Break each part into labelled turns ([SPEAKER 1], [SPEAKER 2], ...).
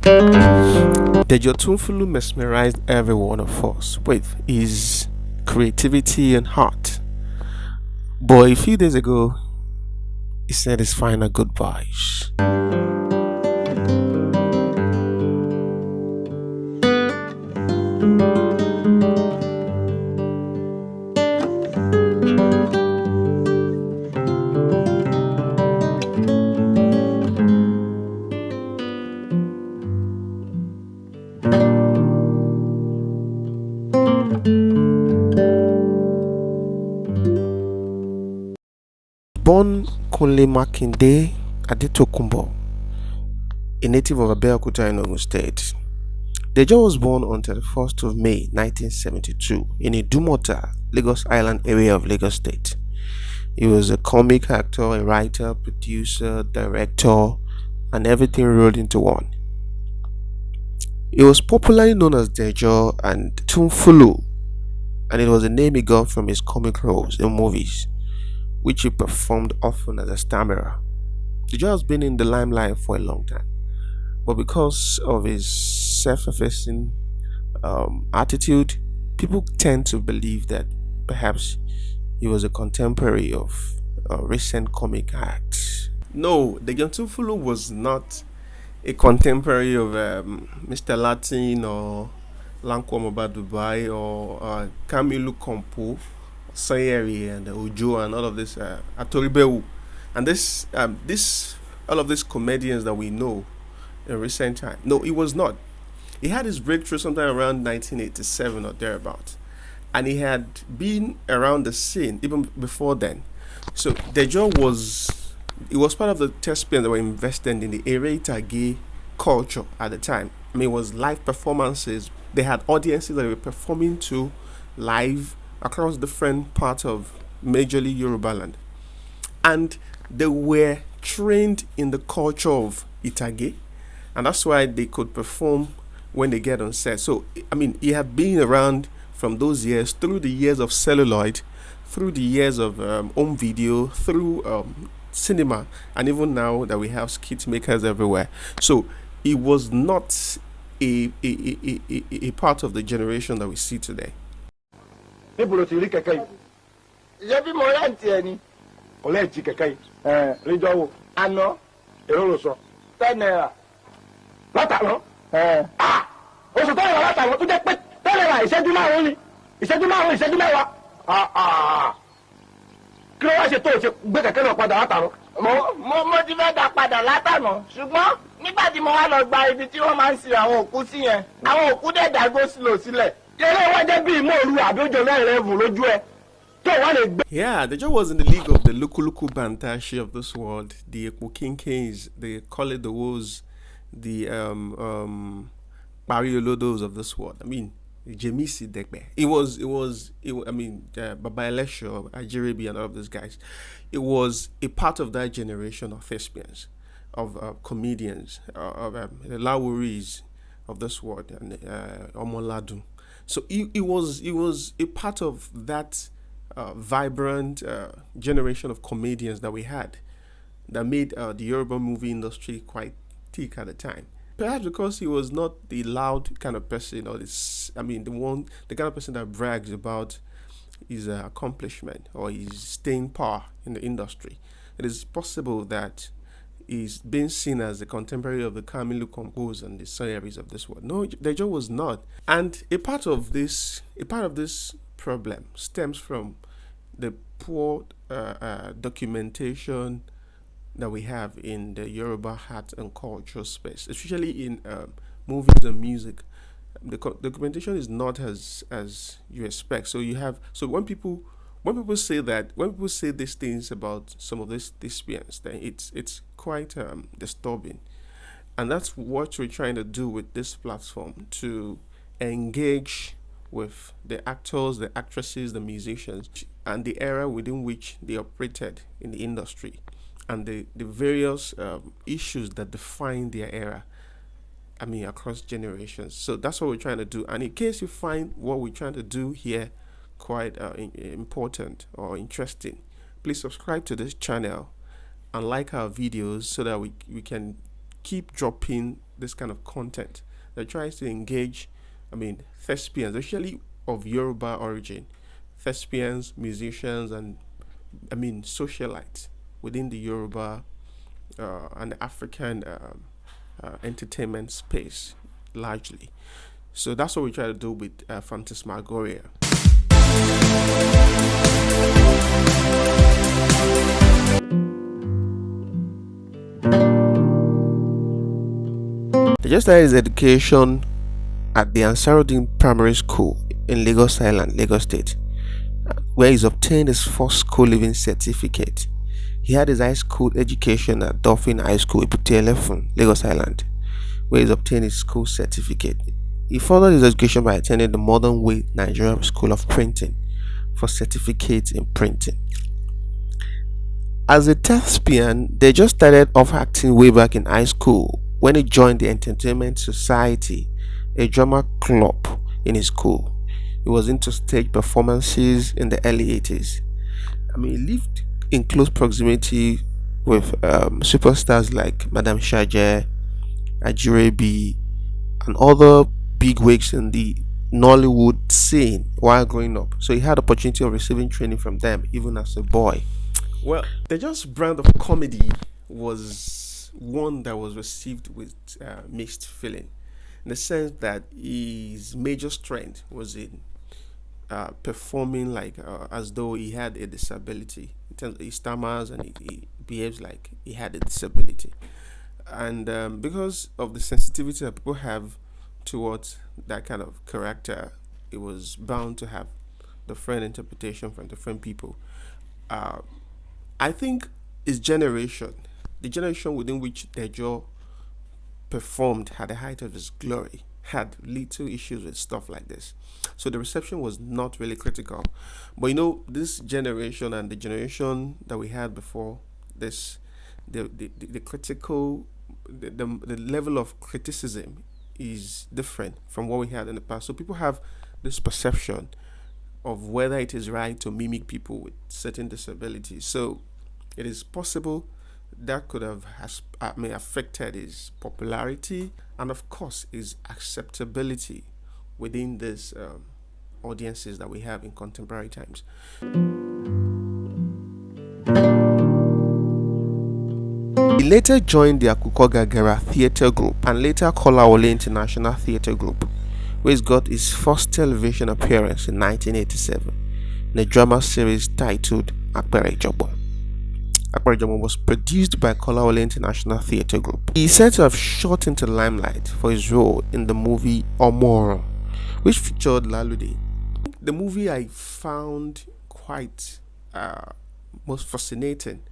[SPEAKER 1] DEJO TUNFULU mesmerized every one of us with his creativity and heart. But a few days ago, he said his final goodbyes. Born Kunle Makinde Adekola, a native of Abeokuta in Ogun State, DEJO was born on 31st of May 1972 in Idumota, Lagos Island area of Lagos State. He was a comic actor, a writer, producer, director, and everything rolled into one. He was popularly known as DEJO and Tunfulu, and it was a name he got from his comic roles in movies, which he performed often as a stammerer. DEJO has been in the limelight for a long time, but because of his self-effacing attitude, people tend to believe that perhaps he was a contemporary of recent comic acts. No, the Tunfulu was not a contemporary of Mr. Latin or Lanko Omo Oba Dubai or Kamilu Kompo, Sanyeri and Ojo and all of this Atoribewu and this all of these comedians that we know in recent time. No, he was not. He had his breakthrough sometime around 1987 or thereabout, and he had been around the scene even before then. So DEJO was part of the thespians that were invested in the Ereitage culture at the time. I mean, it was live performances. They had audiences that they were performing to live across different parts of majorly Yoruba land. And they were trained in the culture of Itage, and that's why they could perform when they get on set. So, I mean, he had been around from those years, through the years of celluloid, through the years of home video, through cinema, and even now that we have skit makers everywhere. So he was not a part of the generation that we see today.
[SPEAKER 2] níbo ló ti rí kẹ̀kẹ́ yìí.
[SPEAKER 3] Ṣé bí mo rẹ́ǹtì ẹ ni?
[SPEAKER 2] kò lẹ́ẹ̀ jí kẹ̀kẹ́ yìí. níjọ́ wo.
[SPEAKER 3] Àná
[SPEAKER 2] èrò ló sọ.
[SPEAKER 3] 10 naira.
[SPEAKER 2] látàná. oṣù tó yẹ látàná tó jẹ́ pé tẹ́lẹ̀ ra ìṣẹ́jú márùn-ún ni ìṣẹ́jú márùn-ún ìṣẹ́jú mẹ́wàá. kí ló wá ṣe tó o ṣe gbé kẹ̀kẹ́ náà padà látàná.
[SPEAKER 3] Mo ti fẹ́ dá padà látàná ṣùgbọ́n nígbà tí mo wá lọ gba ibi tí wọ́n máa ń sin àwọn òkú sí yẹn àwọn òkú dẹ̀ dàgbò sílò sílẹ̀.
[SPEAKER 2] eré wa jẹ́ bíi mọ́ọ̀lù àbíọ́jọ náà rẹ̀ vù lójú ẹ.
[SPEAKER 1] Yeah, DEJO was in the league of the Lukuluku Bantashi of this world, the Ekwokinkins, the Koledowos, the Bariolodos of this world. I mean, Jemisi Dekbe. I mean, Baba Elesho, Ajiribi, and all of those guys. It was a part of that generation of thespians, of comedians, of the Lawuris of this world, and Omoladu. So it was a part of that vibrant generation of comedians that we had that made the Yoruba movie industry quite thick at the time. Perhaps because he was not the loud kind of person, or the kind of person that brags about his accomplishment or his staying power in the industry. It is possible that he's been seen as the contemporary of the Kamilu Kompos and the Sanyeris of this world. No, DEJO was not. And a part of this problem stems from the poor documentation that we have in the Yoruba art and culture space, especially in movies and music. The documentation is not as you expect. So when people say these things about some of these thespians, then it's quite disturbing, and that's what we're trying to do with this platform, to engage with the actors, the actresses, the musicians, and the era within which they operated in the industry, and the various issues that define their era. I mean, across generations. So that's what we're trying to do. And in case you find what we're trying to do here quite important or interesting, please subscribe to this channel and like our videos so that we can keep dropping this kind of content that tries to engage, thespians, especially of Yoruba origin, thespians, musicians, and socialites within the Yoruba and African entertainment space largely. So that's what we try to do with Phantasmagoria. He just started his education at the Ansarudin Primary School in Lagos Island, Lagos State, where he's obtained his first school leaving certificate. He had his high school education at Dolphin High School, Ipute Lagos Island, where he's obtained his school certificate. He followed his education by attending the Modern Way Nigeria School of Printing for certificates in printing. As a thespian, they just started off acting way back in high school when he joined the Entertainment Society, a drama club in his school. He was into stage performances in the early 80s. He lived in close proximity with superstars like Madame Shaje, Ajirebi, and other bigwigs in the Nollywood scene while growing up. So he had opportunity of receiving training from them even as a boy. Well, the just brand of comedy was one that was received with mixed feeling, in the sense that his major strength was in performing like as though he had a disability. In terms of, he stammers and he behaves like he had a disability, and because of the sensitivity that people have towards that kind of character, it was bound to have different interpretation from different people. I think his generation, the generation within which DEJO performed at the height of his glory, had little issues with stuff like this. So the reception was not really critical. But this generation and the generation that we had before this, the critical, the level of criticism is different from what we had in the past. So people have this perception of whether it is right to mimic people with certain disabilities. So it is possible that could have affected his popularity and, of course, his acceptability within these audiences that we have in contemporary times. He later joined the Akuko Gagara Theatre Group and later Kolawole International Theatre Group, where he got his first television appearance in 1987 in a drama series titled Akpere Jobo. Akpere Jobo was produced by Kolawole International Theatre Group. He is said to have shot into the limelight for his role in the movie Omoro, which featured Lalude. The movie I found quite most fascinating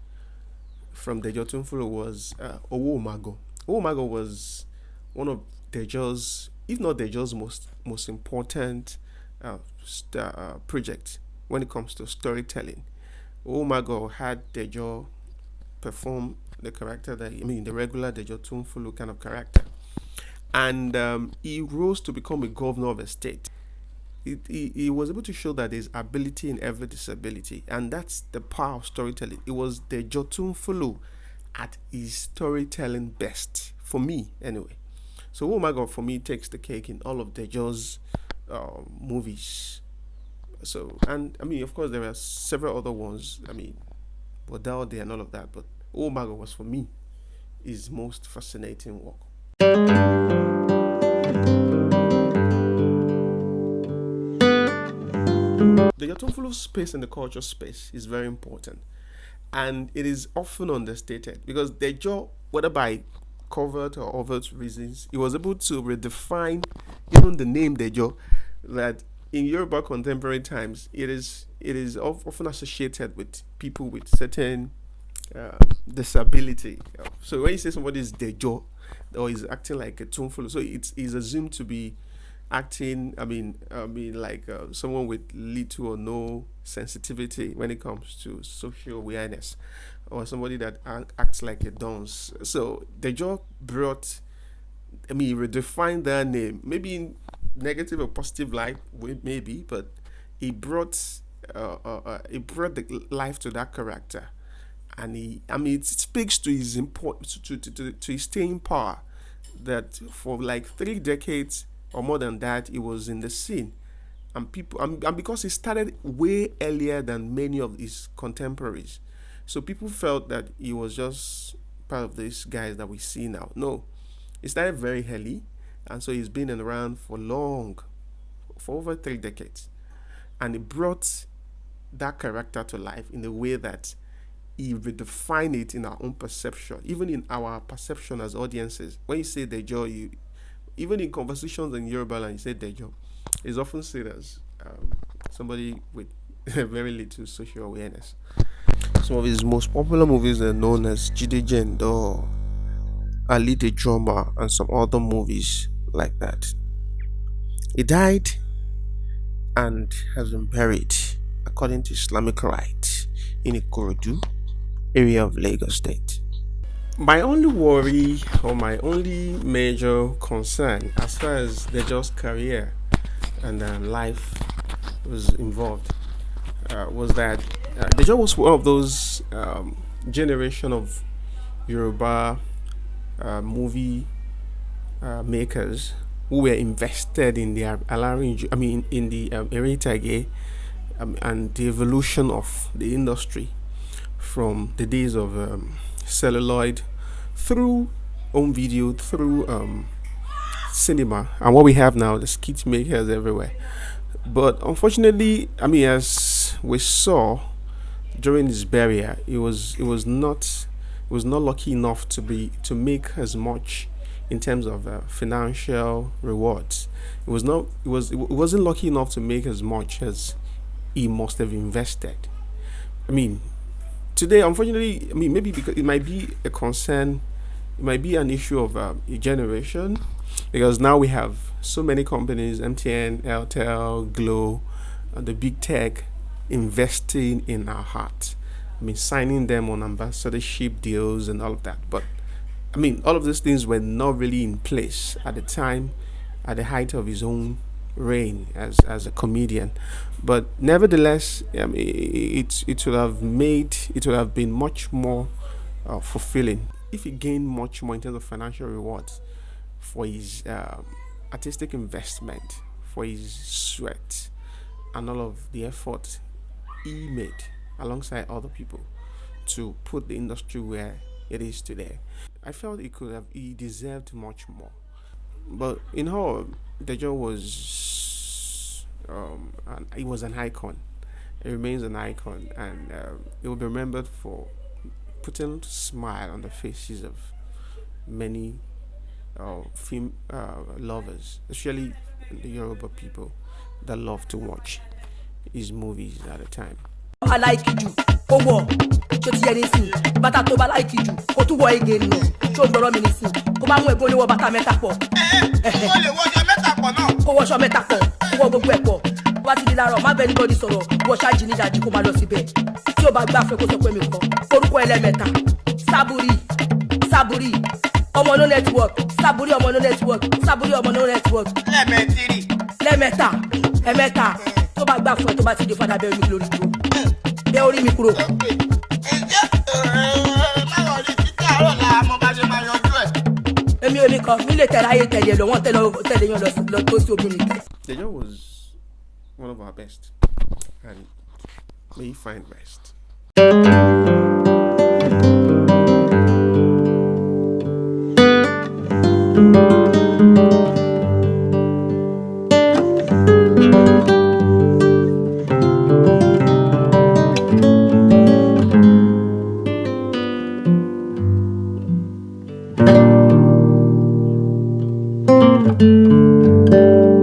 [SPEAKER 1] from DEJO TUNFULU was Owo Omago. Owo Omago was one of DEJO's, if not DEJO's most important project when it comes to storytelling. Owo Omago had DEJO perform the character the regular DEJO TUNFULU kind of character, and he rose to become a governor of a state. He was able to show that there's ability in every disability, and that's the power of storytelling. It was DEJO TUNFULU at his storytelling best, for me anyway. So Oh My God, for me, takes the cake in all of DEJO's movies. So, and of course there are several other ones, Bodaude and all of that, but Oh My God was, for me, his most fascinating work. The DEJO space in the culture space is very important, and it is often understated because DEJO, whether by covert or overt reasons, he was able to redefine even the name DEJO, that in Yoruba contemporary times it is often associated with people with certain disability. So when you say somebody is DEJO or is acting like a Tomfoolery, so it's assumed to be acting like someone with little or no sensitivity when it comes to social awareness, or somebody that acts like a dunce. So DEJO brought, redefined their name, maybe in negative or positive light, maybe, but he brought the life to that character, And it speaks to his to his staying power, that for like 3 decades or more than that, he was in the scene. And because he started way earlier than many of his contemporaries, so people felt that he was just part of these guys that we see now. No, he started very early, and so he's been around for over 3 decades, and he brought that character to life in a way that he redefined it in our own perception, even in our perception as audiences. When you say Dejo, even in conversations in Yoruba land, you say Dejo, it's often seen as somebody with very little social awareness. Some of his most popular movies are known as Jide Jendo, Ali the Drummer, and some other movies like that. He died and has been buried, according to Islamic rites, in Ikorodu area of Lagos State. My only worry, or my only major concern as far as Dejo's career and life was involved, was that Dejo was one of those generation of Yoruba movie makers who were invested in the in the Eritage and the evolution of the industry from the days of celluloid through home video, through cinema, and what we have now, the skit makers everywhere. But unfortunately, as we saw during his burial, it was not lucky enough to make as much in terms of financial rewards. It wasn't lucky enough to make as much as he must have invested. Today, unfortunately, maybe because it might be a concern, it might be an issue of a generation, because now we have so many companies, MTN, Airtel, Glo, the big tech, investing in our heart. Signing them on ambassadorship deals and all of that. But all of these things were not really in place at the time, at the height of his own reign as a comedian. But nevertheless, it would have been much more fulfilling if he gained much more in terms of financial rewards for his artistic investment, for his sweat, and all of the effort he made alongside other people to put the industry where it is today. I felt he deserved much more. But in all, Dejo was he was an icon. He remains an icon, and he will be remembered for putting a smile on the faces of many film lovers, especially the Yoruba people that love to watch his movies at the time.
[SPEAKER 4] I like you. Owo, ṣó ti yẹ nísìn. Bàtà tó bá like you. Kó tún wọ ege nù. Ṣó gbọ́rọ̀ mi nísìn. Kó bá mú ẹ̀gbọ́n lè wọ bàtà mẹ́ta pọ̀.
[SPEAKER 3] Ó lè wọṣọ mẹ́ta pọ̀ náà.
[SPEAKER 4] Kó wọṣọ mẹ́ta pọ̀. Kó wọ gbogbo ẹ̀ pọ̀. Bó bá ti di láàárọ̀, má bẹ́ẹ̀ anybody sọ̀rọ̀. Wọ ṣáàjì ní ìdajì kó máa lọ síbẹ̀. Tí o bá gbà fẹ́ kó sọ pé mi kọ́. Orúkọ ẹlẹ́mẹ̀ta. Sábúrì. Ọmọ no network. Sábúrì ọmọ no network. Sábúrì ọmọ no network. Lẹ́mẹ̀ta. Ẹ̀mẹ́ta. Tó bá gbà fún ẹ tó bá ti di fada bẹ́ẹ̀ mi lórí dúró. Bẹ́ẹ̀ orí mi kúrò.
[SPEAKER 3] Láwọn orí títí àárọ̀ la mọ bá ṣe máa yanjú ẹ̀.
[SPEAKER 4] Èmi kan mi lè tẹ̀lé ayé tẹ̀lé lọ wọ́n tẹ̀lé yan lọ tó sí obìnrin.
[SPEAKER 1] Dejo was one of our best, and may he find rest.